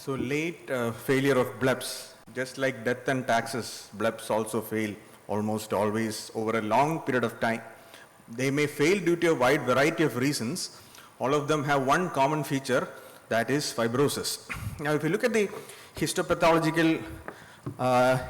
So late failure of blebs, just like death and taxes, blebs also fail almost always over a long period of time. They may fail due to a wide variety of reasons. All of them have one common feature, that is fibrosis. Now if you look at the histopathological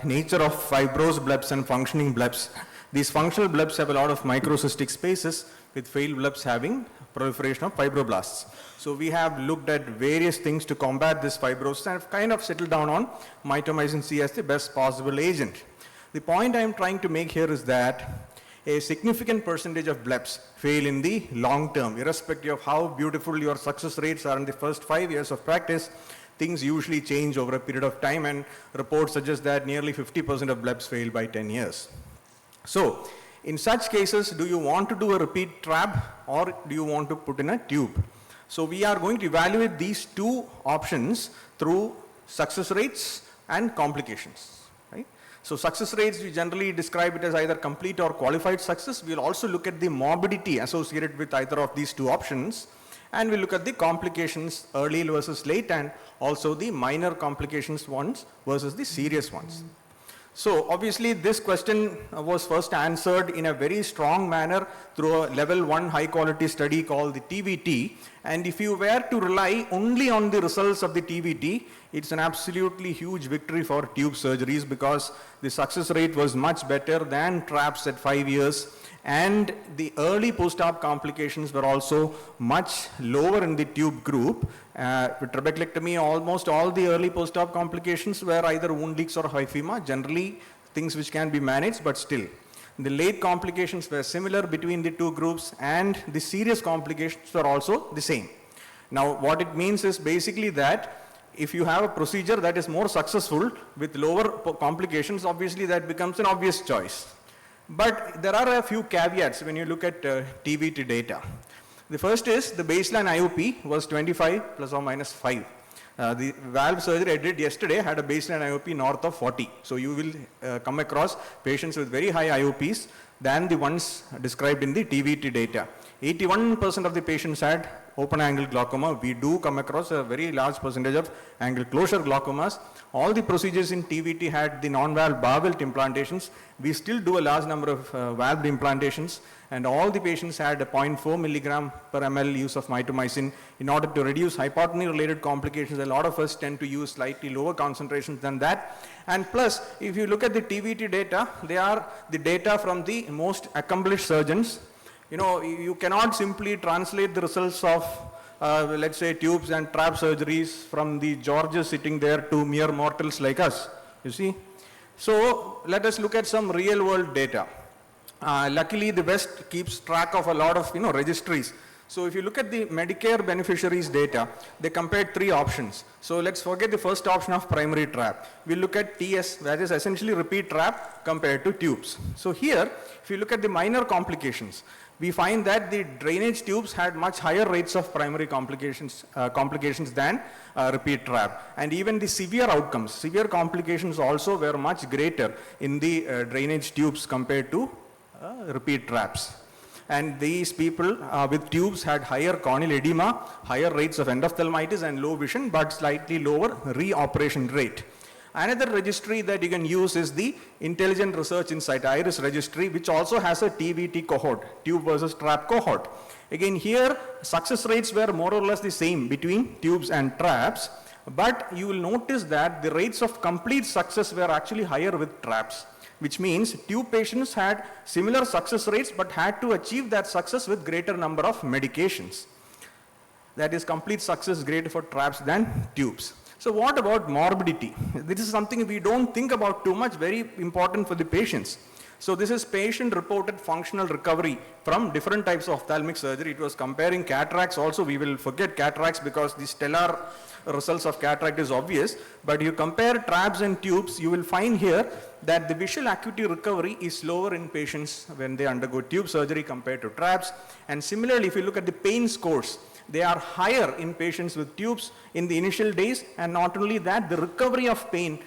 nature of fibrosed blebs and functioning blebs, these functional blebs have a lot of microcystic spaces, with failed blebs having proliferation of fibroblasts. So we have looked at various things to combat this fibrosis and have kind of settled down on mitomycin C as the best possible agent. The point I am trying to make here is that a significant percentage of blebs fail in the long term, irrespective of how beautiful your success rates are in the first 5 years of practice. Things usually change over a period of time, and reports suggest that nearly 50% of blebs fail by 10 years. So in such cases, do you want to do a repeat trab or do you want to put in a tube? So we are going to evaluate these two options through success rates and complications, right? So success rates, we generally describe it as either complete or qualified success. We'll also look at the morbidity associated with either of these two options, and we'll look at the complications, early versus late, and also the minor complications ones versus the serious ones. So obviously this question was first answered in a very strong manner through a level 1 high quality study called the TVT, and if you were to rely only on the results of the TVT, it's an absolutely huge victory for tube surgeries, because the success rate was much better than traps at 5 years, and the early post-op complications were also much lower in the tube group. With trabeculectomy, almost all the early post-op complications were either wound leaks or hyphema, generally things which can be managed, but still. The late complications were similar between the two groups, and the serious complications were also the same. Now what it means is basically that if you have a procedure that is more successful with lower complications, obviously that becomes an obvious choice. But there are a few caveats when you look at TVT data. The first is the baseline IOP was 25 plus or minus 5. The valve surgery I did yesterday had a baseline IOP north of 40. So you will come across patients with very high IOPs than the ones described in the TVT data. 81% of the patients had open angle glaucoma. We do come across a very large percentage of angle closure glaucomas. All the procedures in TVT had the non-valve barbelled implantations. We still do a large number of valved implantations, and all the patients had a 0.4 milligram per ml use of mitomycin. In order to reduce hypotony related complications, a lot of us tend to use slightly lower concentrations than that. And plus, if you look at the TVT data, they are the data from the most accomplished surgeons. You know, you cannot simply translate the results of let's say tubes and trap surgeries from the Georges sitting there to mere mortals like us, you see. So let us look at some real world data. Luckily the West keeps track of a lot of registries. So if you look at the Medicare beneficiaries data, they compared 3 options. So let's forget the first option of primary trap. We'll look at TS, that is essentially repeat trap compared to tubes. So here, if you look at the minor complications, we find that the drainage tubes had much higher rates of primary complications than repeat trap. And even the severe outcomes, severe complications also were much greater in the drainage tubes compared to repeat traps. And these people with tubes had higher corneal edema, higher rates of endophthalmitis and low vision, but slightly lower reoperation rate. Another registry that you can use is the Intelligent Research Insight IRIS registry, which also has a TVT cohort, tube versus trap cohort. Again here, success rates were more or less the same between tubes and traps, but you will notice that the rates of complete success were actually higher with traps, which means tube patients had similar success rates but had to achieve that success with greater number of medications. That is, complete success greater for traps than tubes. So what about morbidity? This is something we don't think about too much, very important for the patients. So this is patient reported functional recovery from different types of ophthalmic surgery. It was comparing cataracts also. We will forget cataracts because the stellar results of cataract is obvious. But you compare trabs and tubes, you will find here that the visual acuity recovery is slower in patients when they undergo tube surgery compared to trabs. And similarly, if you look at the pain scores, they are higher in patients with tubes in the initial days, and not only that, the recovery of pain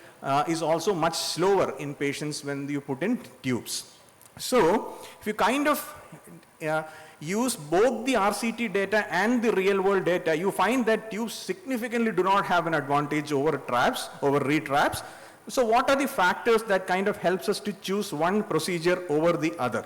is also much slower in patients when you put in tubes. So if you kind of use both the RCT data and the real world data, you find that tubes significantly do not have an advantage over trabs, over retrabs. So what are the factors that kind of helps us to choose one procedure over the other?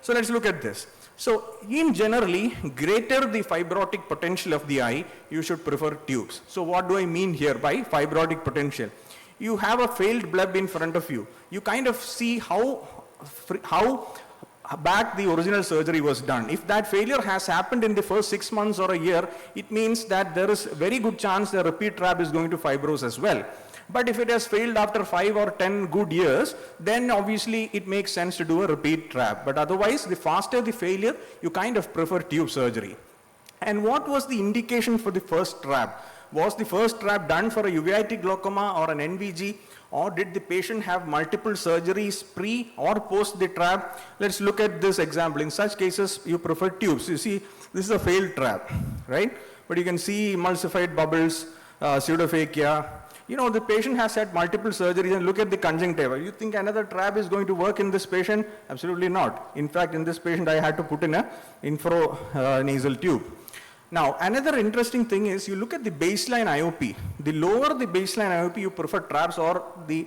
So let's look at this. So in generally, greater the fibrotic potential of the eye, you should prefer tubes. So what do I mean here by fibrotic potential? You have a failed bleb in front of you. You kind of see how back the original surgery was done. If that failure has happened in the first 6 months or a year, it means that there is a very good chance the repeat trab is going to fibrose as well. But if it has failed after 5 or 10 good years, then obviously it makes sense to do a repeat trab. But otherwise, the faster the failure, you kind of prefer tube surgery. And what was the indication for the first trab? Was the first trab done for a uveitic glaucoma or an NVG, or did the patient have multiple surgeries pre or post the trab? Let's look at this example. In such cases, you prefer tubes. You see, this is a failed trab, right? But you can see emulsified bubbles, pseudophakia. You know, the patient has had multiple surgeries, and look at the conjunctiva. You think another trab is going to work in this patient? Absolutely not. In fact, in this patient, I had to put in a infranasal tube. Now, another interesting thing is you look at the baseline IOP. The lower the baseline IOP, you prefer trabs, or the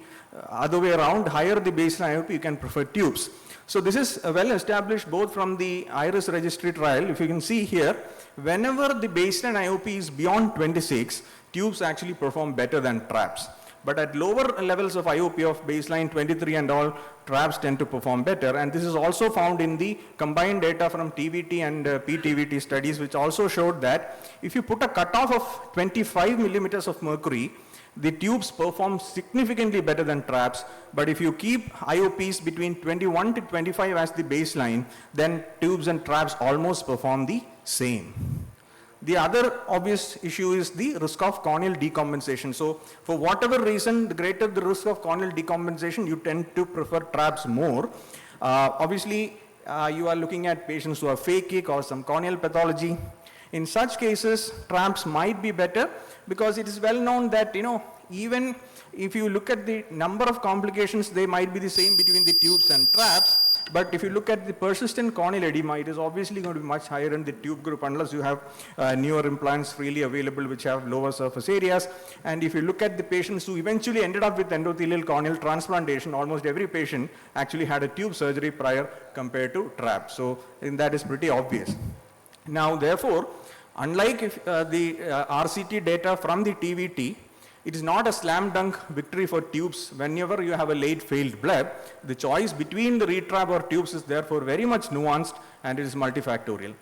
other way around, higher the baseline IOP, you can prefer tubes. So this is well established both from the IRIS registry trial. If you can see here, whenever the baseline IOP is beyond 26, tubes actually perform better than trabs. But at lower levels of IOP of baseline 23 and all, trabs tend to perform better. And this is also found in the combined data from TVT and PTVT studies, which also showed that if you put a cutoff of 25 millimeters of mercury, the tubes perform significantly better than trabs. But if you keep IOPs between 21 to 25 as the baseline, then tubes and trabs almost perform the same. The other obvious issue is the risk of corneal decompensation. So for whatever reason, the greater the risk of corneal decompensation, you tend to prefer trabs more. Obviously, you are looking at patients who have phakic or some corneal pathology. In such cases, trabs might be better, because it is well known that, you know, even if you look at the number of complications, they might be the same between the tubes and trabs. But if you look at the persistent corneal edema, it is obviously going to be much higher in the tube group, unless you have newer implants freely available which have lower surface areas. And if you look at the patients who eventually ended up with endothelial corneal transplantation, almost every patient actually had a tube surgery prior compared to trab. So that is pretty obvious. Now, therefore, unlike if, the RCT data from the TVT, it is not a slam dunk victory for tubes whenever you have a late failed bleb. The choice between the retrab or tubes is therefore very much nuanced, and it is multifactorial.